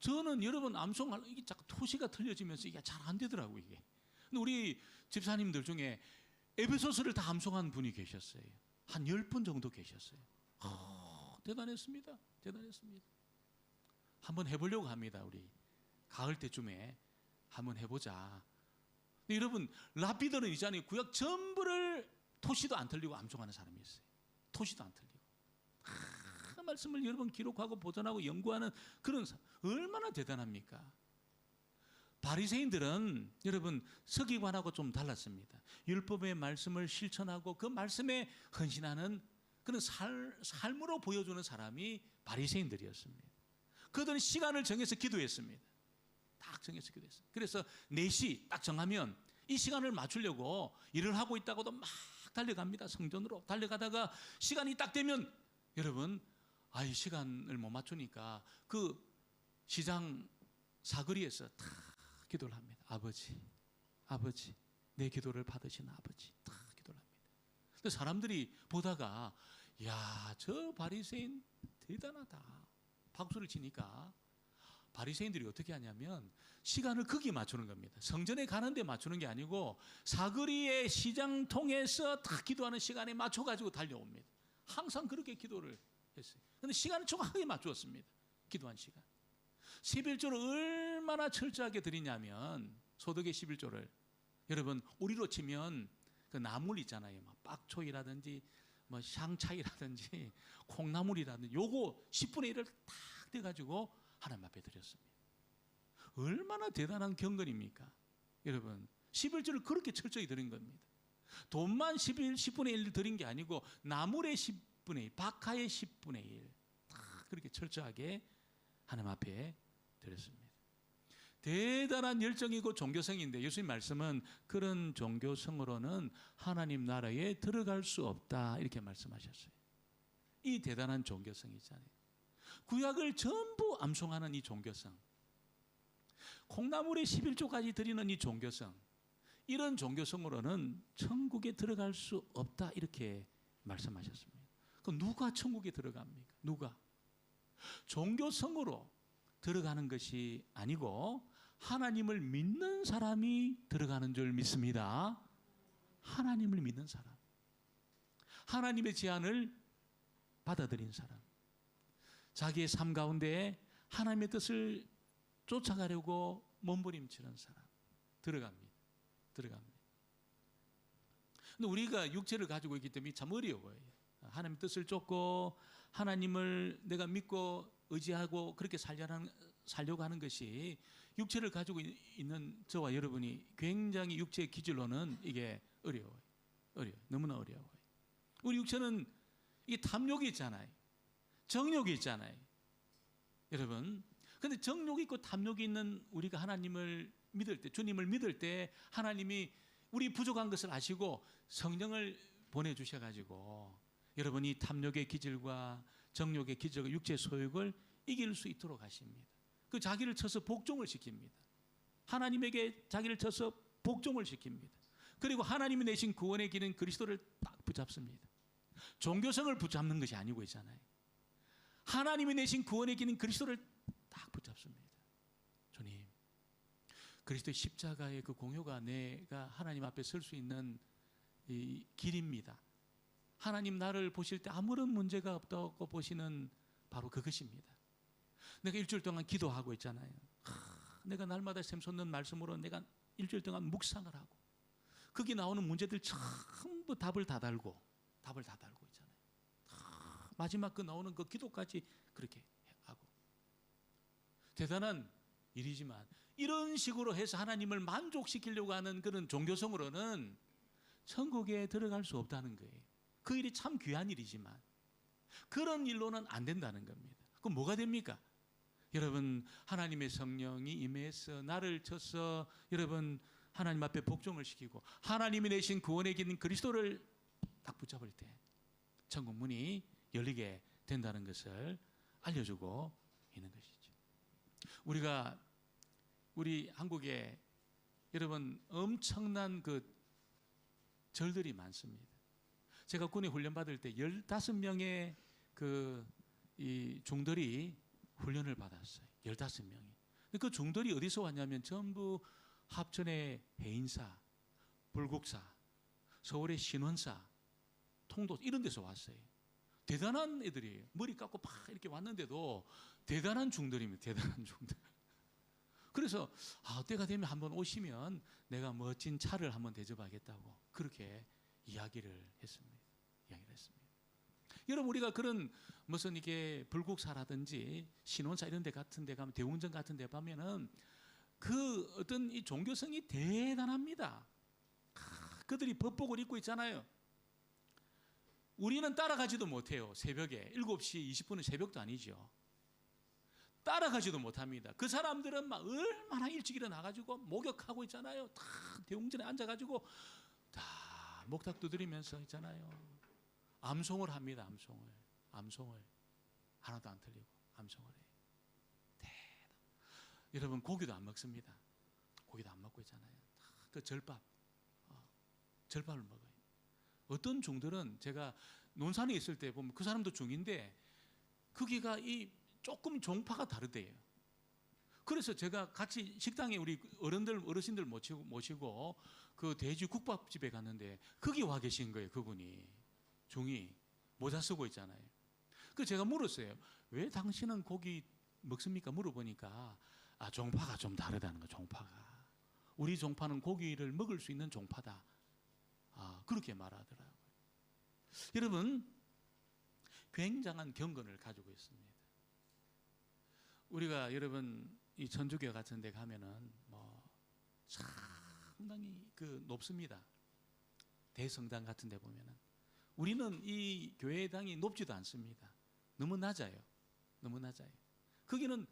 저는 여러분 암송할 이게 자꾸 토시가 틀려지면서 이게 잘 안 되더라고요, 이게. 근데 우리 집사님들 중에 에베소서를 다 암송한 분이 계셨어요. 한 10분 정도 계셨어요. 대단했습니다. 대단했습니다. 한번 해보려고 합니다. 우리 가을 때쯤에 한번 해보자. 근데 여러분 랍비들은 있잖아요. 구약 전부를 토시도 안 틀리고 암송하는 사람이 있어요. 토시도 안 틀리고. 말씀을 여러 번 기록하고 보존하고 연구하는 그런 사람. 얼마나 대단합니까? 바리새인들은 여러분 서기관하고 좀 달랐습니다. 율법의 말씀을 실천하고 그 말씀에 헌신하는 그런 삶으로 보여주는 사람이 바리새인들이었습니다. 그들은 시간을 정해서 기도했습니다. 딱 정해서 기도했어요. 그래서 4시 딱 정하면 이 시간을 맞추려고 일을 하고 있다고도 막 달려갑니다. 성전으로 달려가다가 시간이 딱 되면 여러분 이 시간을 못 맞추니까 그 시장 사거리에서 탁 기도를 합니다. 아버지 내 기도를 받으신 아버지. 탁 기도를 합니다. 근데 사람들이 보다가 야, 저 바리새인 대단하다. 박수를 치니까 바리새인들이 어떻게 하냐면 시간을 거기에 맞추는 겁니다. 성전에 가는데 맞추는 게 아니고 사거리의 시장통에서 다 기도하는 시간에 맞춰가지고 달려옵니다. 항상 그렇게 기도를 했어요. 그런데 시간을 정확하게 맞추었습니다. 기도한 시간. 11조를 얼마나 철저하게 드리냐면 소득의 11조를 여러분 우리로 치면 그 나물 있잖아요. 막 빡초이라든지 뭐 샹차이라든지 콩나물이라든지 요거 10분의 1을 딱 떼가지고 하나님 앞에 드렸습니다. 얼마나 대단한 경건입니까? 여러분 11조를 그렇게 철저히 드린 겁니다. 돈만 10분의 1 드린 게 아니고 나물의 10분의 1, 박하의 10분의 1 딱 그렇게 철저하게 하나님 앞에 드렸습니다. 대단한 열정이고 종교성인데 예수님 말씀은 그런 종교성으로는 하나님 나라에 들어갈 수 없다 이렇게 말씀하셨어요. 이 대단한 종교성이잖아요. 구약을 전부 암송하는 이 종교성, 콩나물의 11조까지 드리는 이 종교성, 이런 종교성으로는 천국에 들어갈 수 없다 이렇게 말씀하셨습니다. 그럼 누가 천국에 들어갑니까? 누가? 종교성으로 들어가는 것이 아니고 하나님을 믿는 사람이 들어가는 줄 믿습니다. 하나님을 믿는 사람, 하나님의 제안을 받아들인 사람, 자기의 삶 가운데 하나님의 뜻을 쫓아가려고 몸부림치는 사람 들어갑니다. 들어갑니다. 근데 우리가 육체를 가지고 있기 때문에 참 어려워요. 하나님의 뜻을 쫓고 하나님을 내가 믿고 의지하고 그렇게 살려고 하는 것이 육체를 가지고 있는 저와 여러분이 굉장히 육체의 기질로는 이게 어려워요. 너무나 어려워요. 우리 육체는 이게 탐욕이 있잖아요. 정욕이 있잖아요. 여러분, 근데 정욕이 있고 탐욕이 있는 우리가 하나님을 믿을 때, 주님을 믿을 때 하나님이 우리 부족한 것을 아시고 성령을 보내주셔가지고 여러분이 탐욕의 기질과 정욕의 기질과 육체의 소욕을 이길 수 있도록 하십니다. 그 자기를 쳐서 복종을 시킵니다. 하나님에게 자기를 쳐서 복종을 시킵니다. 그리고 하나님이 내신 구원의 길은 그리스도를 딱 붙잡습니다. 종교성을 붙잡는 것이 아니고 있잖아요. 하나님이 내신 구원의 길은 그리스도를 딱 붙잡습니다. 주님, 그리스도의 십자가의 그 공효가 내가 하나님 앞에 설 수 있는 이 길입니다. 하나님 나를 보실 때 아무런 문제가 없다고 보시는 바로 그것입니다. 내가 일주일 동안 기도하고 있잖아요. 내가 날마다 샘솟는 말씀으로 내가 일주일 동안 묵상을 하고 거기 나오는 문제들 전부 답을 다 달고 있잖아요. 마지막 그 나오는 그 기도까지 그렇게 하고 대단한 일이지만 이런 식으로 해서 하나님을 만족시키려고 하는 그런 종교성으로는 천국에 들어갈 수 없다는 거예요. 그 일이 참 귀한 일이지만 그런 일로는 안 된다는 겁니다. 그럼 뭐가 됩니까? 여러분 하나님의 성령이 임해서 나를 쳐서 여러분 하나님 앞에 복종을 시키고 하나님이 내신 구원의 길 그리스도를 딱 붙잡을 때 천국 문이 열리게 된다는 것을 알려주고 있는 것이죠. 우리 한국에 여러분 엄청난 그 절들이 많습니다. 제가 군에 훈련 받을 때 15명의 이 중들이 훈련을 받았어요. 15명이. 그 중들이 어디서 왔냐면 전부 합천의 해인사, 불국사, 서울의 신원사, 통도 이런 데서 왔어요. 대단한 애들이에요. 머리 깎고 팍 이렇게 왔는데도 대단한 중들입니다. 대단한 중들. 그래서 때가 되면 한번 오시면 내가 멋진 차를 한번 대접하겠다고 그렇게 이야기를 했습니다. 여러분 우리가 그런 무슨 이게 불국사라든지 신원사 이런 데 같은 데 가면 대웅전 같은 데 가면은 그 어떤 이 종교성이 대단합니다. 그들이 법복을 입고 있잖아요. 우리는 따라가지도 못해요. 새벽에 7시 20분은 새벽도 아니죠. 따라가지도 못합니다. 그 사람들은 막 얼마나 일찍 일어나가지고 목욕하고 있잖아요. 다 대웅전에 앉아가지고 다 목탁 두드리면서 있잖아요. 암송을 합니다. 암송을 하나도 안 틀리고 암송을 해요. 여러분 고기도 안 먹습니다. 고기도 안 먹고 있잖아요. 그 절밥을 먹어요. 어떤 중들은 제가 논산에 있을 때 보면 그 사람도 중인데 거기가 이 조금 종파가 다르대요. 그래서 제가 같이 식당에 우리 어르신들 모시고 그 돼지 국밥집에 갔는데 거기 와 계신 거예요. 그분이 중이 모자 쓰고 있잖아요. 그래서 제가 물었어요. 왜 당신은 고기 먹습니까? 물어보니까 종파가 좀 다르다는 거. 종파가 우리 종파는 고기를 먹을 수 있는 종파다. 그렇게 말하더라고요. 여러분, 굉장한 경건을 가지고 있습니다. 우리가 여러분 이 천주교 같은 데 가면은 상당히 높습니다. 대성당 같은 데 보면은 우리는 이 교회당이 높지도 않습니다. 너무 낮아요. 너무 낮아요. 거기는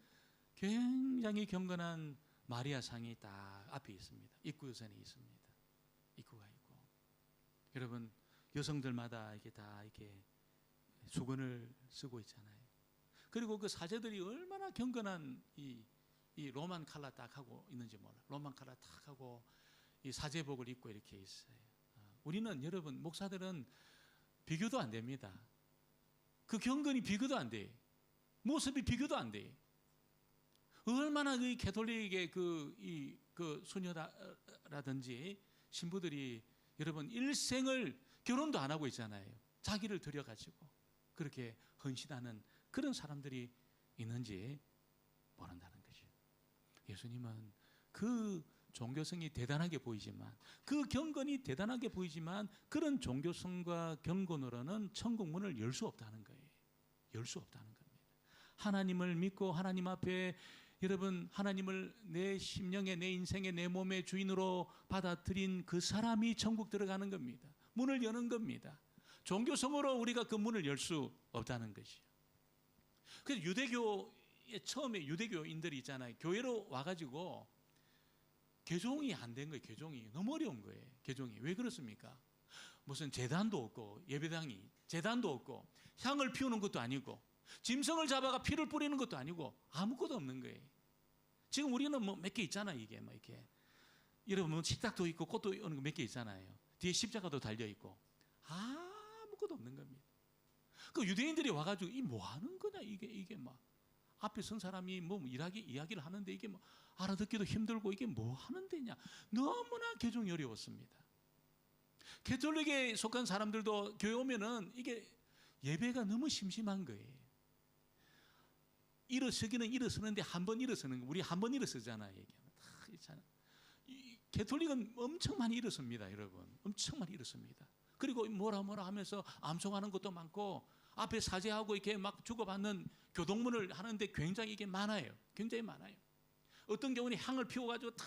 굉장히 경건한 마리아 상이 딱 앞에 있습니다. 입구선에 있습니다. 입구가 있고. 여러분, 여성들마다 이렇게 다 이렇게 수건을 쓰고 있잖아요. 그리고 그 사제들이 얼마나 경건한 이 로만 칼라 딱 하고 있는지 몰라. 로만 칼라 딱 하고 이 사제복을 입고 이렇게 있어요. 우리는 여러분, 목사들은 비교도 안 됩니다. 그 경건이 비교도 안 돼. 모습이 비교도 안 돼. 얼마나 그 가톨릭의 그 수녀라든지 신부들이 여러분 일생을 결혼도 안 하고 있잖아요. 자기를 들여가지고 그렇게 헌신하는 그런 사람들이 있는지 모른다는 거죠. 예수님은 그 종교성이 대단하게 보이지만, 그 경건이 대단하게 보이지만 그런 종교성과 경건으로는 천국 문을 열 수 없다는 거예요. 열 수 없다는 겁니다. 하나님을 믿고 하나님 앞에 여러분 하나님을 내 심령에, 내 인생에, 내 몸의 주인으로 받아들인 그 사람이 천국 들어가는 겁니다. 문을 여는 겁니다. 종교성으로 우리가 그 문을 열 수 없다는 것이요. 그래서 유대교의 처음에 유대교인들이 있잖아요. 교회로 와가지고 개종이 안 된 거예요. 개종이 너무 어려운 거예요. 개종이 왜 그렇습니까? 무슨 제단도 없고, 예배당이 제단도 없고, 향을 피우는 것도 아니고, 짐승을 잡아가 피를 뿌리는 것도 아니고, 아무것도 없는 거예요. 지금 우리는 뭐 몇 개 있잖아요. 이게 뭐 이렇게 여러분 뭐 식탁도 있고 꽃도 오는 거 몇 개 있잖아요. 뒤에 십자가도 달려 있고 아무것도 없는 겁니다. 그 유대인들이 와가지고 이 뭐 하는 거냐 이게 막 앞에 선 사람이 뭐 이야기를 하는데 이게 뭐 알아듣기도 힘들고 이게 뭐 하는 데냐. 너무나 개종이 어려웠습니다. 가톨릭에 속한 사람들도 교회 오면은 이게 예배가 너무 심심한 거예요. 일어서기는 일어서는데 한 번 일어서는 거. 우리 한 번 일어서잖아요. 가톨릭은 엄청 많이 일어섭니다, 여러분. 엄청 많이 일어섭니다. 그리고 뭐라 하면서 암송하는 것도 많고 앞에 사제하고 이렇게 막 주고받는 교동문을 하는데 굉장히 이게 많아요. 굉장히 많아요. 어떤 경우는 향을 피워가지고 탁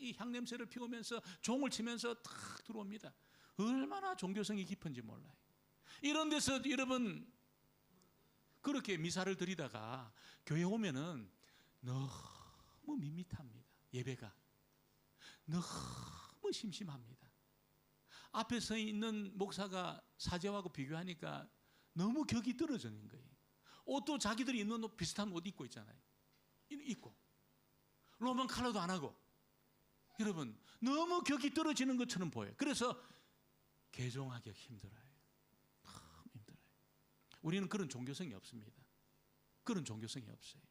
이 향 냄새를 피우면서 종을 치면서 탁 들어옵니다. 얼마나 종교성이 깊은지 몰라요. 이런 데서 여러분 그렇게 미사를 드리다가 교회 오면은 너무 밋밋합니다. 예배가 너무 심심합니다. 앞에 서 있는 목사가 사제하고 비교하니까 너무 격이 떨어지는 거예요. 옷도 자기들이 입는 옷 비슷한 옷 입고 있잖아요. 입고 로만 컬러도 안 하고 여러분 너무 격이 떨어지는 것처럼 보여요. 그래서 개종하기 힘들어요. 너무 힘들어요. 우리는 그런 종교성이 없습니다. 그런 종교성이 없어요.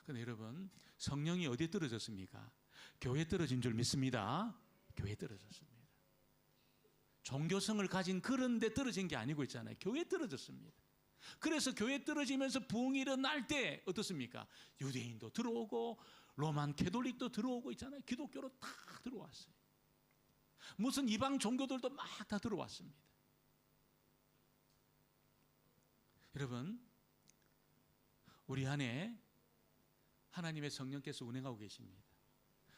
그런데 여러분 성령이 어디에 떨어졌습니까? 교회에 떨어진 줄 믿습니다. 교회에 떨어졌습니다. 종교성을 가진 그런 데 떨어진 게 아니고 있잖아요. 교회에 떨어졌습니다. 그래서 교회에 떨어지면서 부흥이 일어날 때 어떻습니까? 유대인도 들어오고 로만 캐톨릭도 들어오고 있잖아요. 기독교로 다 들어왔어요. 무슨 이방 종교들도 막 다 들어왔습니다. 여러분 우리 안에 하나님의 성령께서 운행하고 계십니다.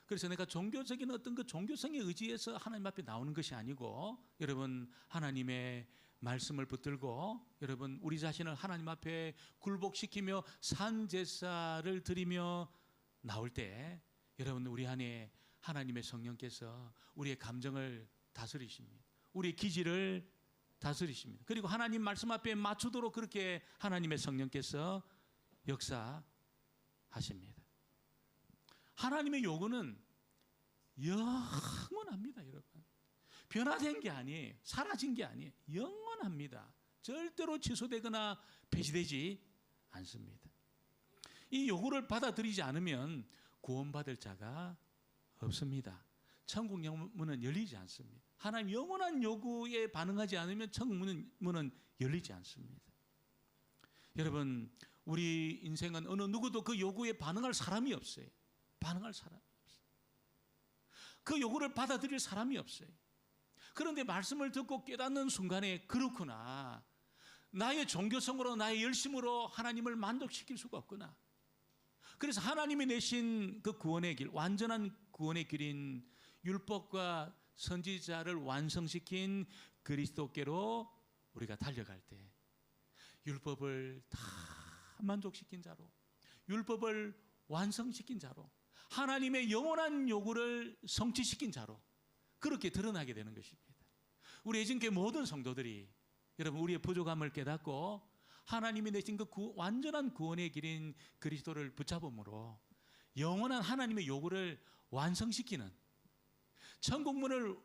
그래서 내가 종교적인 어떤 그 종교성에 의지해서 하나님 앞에 나오는 것이 아니고 여러분 하나님의 말씀을 붙들고 여러분 우리 자신을 하나님 앞에 굴복시키며 산제사를 드리며 나올 때 여러분 우리 안에 하나님의 성령께서 우리의 감정을 다스리십니다. 우리의 기질을 다스리십니다. 그리고 하나님 말씀 앞에 맞추도록 그렇게 하나님의 성령께서 역사하십니다. 하나님의 요구는 영원합니다, 여러분. 변화된 게 아니에요. 사라진 게 아니에요. 영원합니다. 절대로 취소되거나 폐지되지 않습니다. 이 요구를 받아들이지 않으면 구원받을 자가 없습니다. 천국 문은 열리지 않습니다. 하나님 영원한 요구에 반응하지 않으면 천국 문은 열리지 않습니다. 여러분, 우리 인생은 어느 누구도 그 요구에 반응할 사람이 없어요. 반응할 사람이 없어요. 그 요구를 받아들일 사람이 없어요. 그런데 말씀을 듣고 깨닫는 순간에 그렇구나, 나의 종교성으로 나의 열심으로 하나님을 만족시킬 수가 없구나. 그래서 하나님이 내신 그 구원의 길, 완전한 구원의 길인 율법과 선지자를 완성시킨 그리스도께로 우리가 달려갈 때 율법을 다 만족시킨 자로, 율법을 완성시킨 자로, 하나님의 영원한 요구를 성취시킨 자로 그렇게 드러나게 되는 것입니다. 우리 예전교회 모든 성도들이 여러분 우리의 부족함을 깨닫고 하나님이 내신 그 완전한 구원의 길인 그리스도를 붙잡음으로 영원한 하나님의 요구를 완성시키는, 천국 문을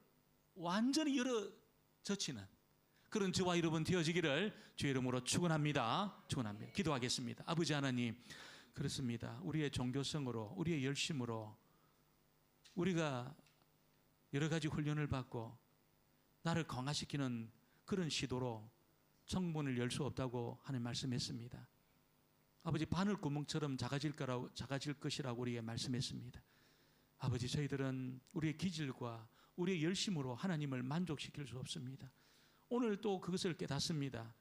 완전히 열어 젖히는 그런 저와 여러분 되어지기를 주의 이름으로 축원합니다. 축원합니다. 기도하겠습니다. 아버지 하나님, 그렇습니다. 우리의 종교성으로, 우리의 열심으로 우리가 여러 가지 훈련을 받고 나를 강화시키는 그런 시도로 천국문을 열 수 없다고 하는 말씀했습니다. 아버지, 바늘 구멍처럼 작아질 것이라고 우리에게 말씀했습니다. 아버지, 저희들은 우리의 기질과 우리의 열심으로 하나님을 만족시킬 수 없습니다. 오늘 또 그것을 깨닫습니다.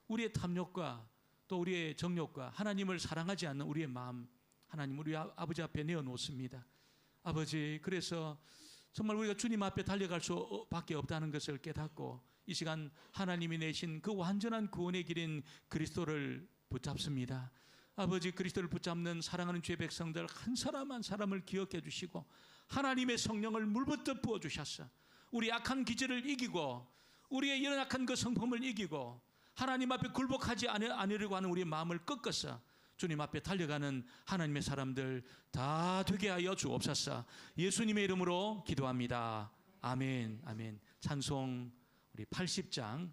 우리의 탐욕과 또 우리의 정욕과 하나님을 사랑하지 않는 우리의 마음, 하나님 우리 아버지 앞에 내어놓습니다. 아버지, 그래서 정말 우리가 주님 앞에 달려갈 수밖에 없다는 것을 깨닫고 이 시간 하나님이 내신 그 완전한 구원의 길인 그리스도를 붙잡습니다. 아버지, 그리스도를 붙잡는 사랑하는 주의 백성들 한 사람 한 사람을 기억해 주시고 하나님의 성령을 물부터 부어주셔서 우리 악한 기질을 이기고 우리의 연약한 그 성품을 이기고 하나님 앞에 굴복하지 않으려고 하는 우리의 마음을 꺾어서 주님 앞에 달려가는 하나님의 사람들 다 되게 하여 주옵소서. 예수님의 이름으로 기도합니다. 아멘. 아멘. 찬송 우리 80장